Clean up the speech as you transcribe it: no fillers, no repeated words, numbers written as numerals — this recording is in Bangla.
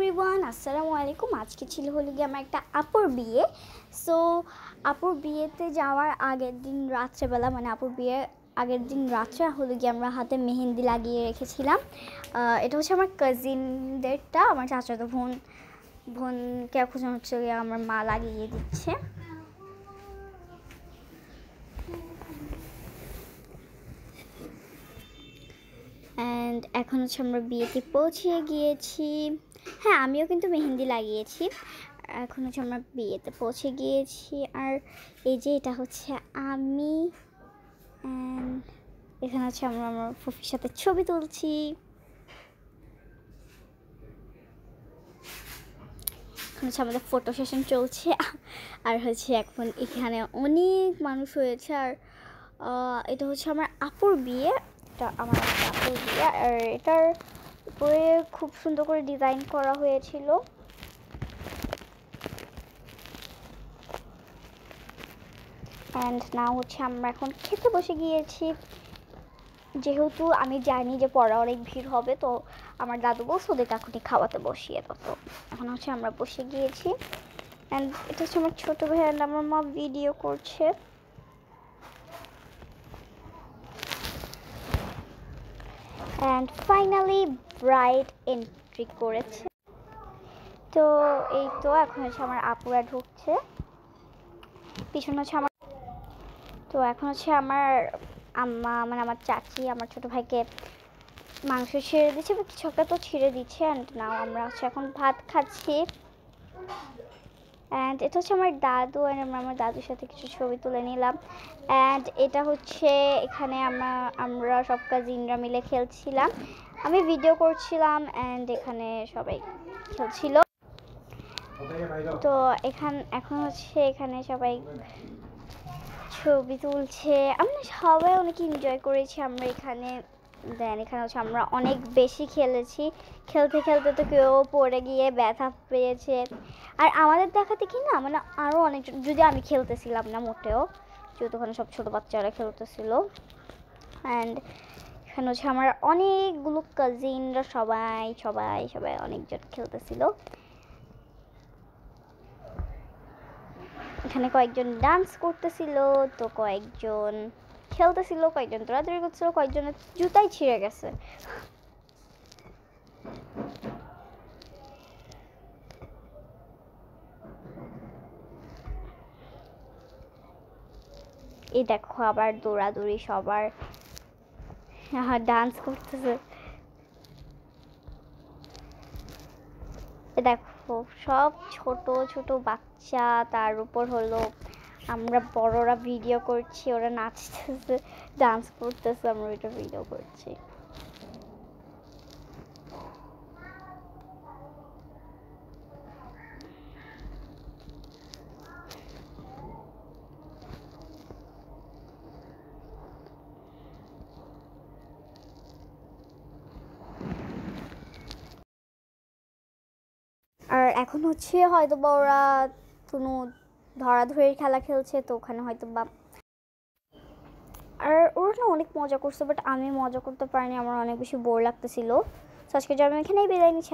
এভরিওয়ান, আসসালামু আলাইকুম। আজকে ছিল হলো গিয়ে আমার একটা আপুর বিয়ে। সো আপুর বিয়েতে যাওয়ার আগের দিন রাত্রেবেলা, মানে আপুর বিয়ের আগের দিন রাত্রে হলো গিয়ে আমরা হাতে মেহেন্দি লাগিয়ে রেখেছিলাম। এটা হচ্ছে আমার কাজিনদেরটা, আমার চাচাতো বোনকে এখন হচ্ছে গিয়ে আমার মা লাগিয়ে দিচ্ছে। অ্যান্ড এখন হচ্ছে আমরা বিয়েতে পৌঁছে গিয়েছি। হ্যাঁ, আমিও কিন্তু মেহেন্দি লাগিয়েছি। এখন হচ্ছে আমরা বিয়েতে পৌঁছে গিয়েছি। আর এই যে এটা হচ্ছে আমি, অ্যান্ড এখানে হচ্ছে আমরা আমার ফুফির সাথে ছবি তুলছি। এখন হচ্ছে আমাদের ফটো সেশন চলছে। আর হচ্ছে এখন এখানে অনেক মানুষ হয়েছে। আর এটা হচ্ছে আমার আপুর বিয়ে। এটা আমার আপুর বিয়ে। আর এটার উপরে খুব সুন্দর করে ডিজাইন করা হয়েছিল। অ্যান্ড নাও হচ্ছে আমরা এখন খেতে বসে গিয়েছি। যেহেতু আমি জানি যে পরে অনেক ভিড় হবে, তো আমার দাদু বলছে ওদের এখনই খাওয়াতে বসিয়ে দাও। তো এখন হচ্ছে আমরা বসে গিয়েছি। অ্যান্ড এটা হচ্ছে আমার ছোটো ভাই, অ্যান্ড আমার মা ভিডিও করছে। অ্যান্ড ফাইনালি ব্রাইড এন্ট্রি করেছে। তো এই তো এখন হচ্ছে আমার আপুরা ঢুকছে, পিছনে হচ্ছে আমার। তো এখন হচ্ছে আমার আম্মা, মানে আমার চাচি আমার ছোটো ভাইকে মাংস ছিঁড়ে দিচ্ছে বা কিছু একটা তো ছিঁড়ে দিচ্ছে। অ্যান্ড নাও আমরা হচ্ছে এখন ভাত খাচ্ছি। অ্যান্ড এটা হচ্ছে আমার দাদু, অ্যান্ড আমরা আমার দাদুর সাথে কিছু ছবি তুলে নিলাম। অ্যান্ড এটা হচ্ছে এখানে আমরা সব কাজিনরা মিলে খেলছিলাম, আমি ভিডিও করছিলাম, অ্যান্ড এখানে সবাই খেলছিল। তো এখন হচ্ছে এখানে সবাই ছবি তুলছে। আমরা সবাই অনেক এনজয় করেছি আমরা এখানে। দেন এখানে হচ্ছে আমরা অনেক বেশি খেলেছি। খেলতে খেলতে তো কেউ পড়ে গিয়ে ব্যথা পেয়েছে। আর আমাদের দেখাতে কি না, মানে আরও অনেকজন, যদি আমি খেলতেছিলাম না মোটেও, যেহেতু ওখানে সব ছোটো বাচ্চারা খেলতেছিল। অ্যান্ড এখানে হচ্ছে আমার অনেকগুলো কাজিনরা সবাই সবাই সবাই অনেকজন খেলতেছিল। এখানে কয়েকজন ডান্স করতেছিল, তো কয়েকজন খেলতেছিল, কয়েকজন দৌড়াদৌড়ি করছিল, কয়েকজনের জুতাই ছিঁড়ে গেছে। এই দেখো আবার দৌড়াদৌড়ি, সবার ডান্স করতেছে। দেখো সব ছোট ছোট বাচ্চা, তার উপর হলো আমরা বড়রা ভিডিও করছি, ওরা নাচতেছে, ডান্স করতেছে, আমরা ওইটা ভিডিও করছি। আর এখন হচ্ছে হয়তো বা ওরা কোনো ধরাধরির খেলা খেলছে, তো ওখানে হয়তো বা। আর ওরা না অনেক মজা করছে, বাট আমি মজা করতে পারিনি, আমার অনেক বেশি বোর লাগতেছিল। তো আজকে আমি এখানেই বিদায় নিচ্ছি।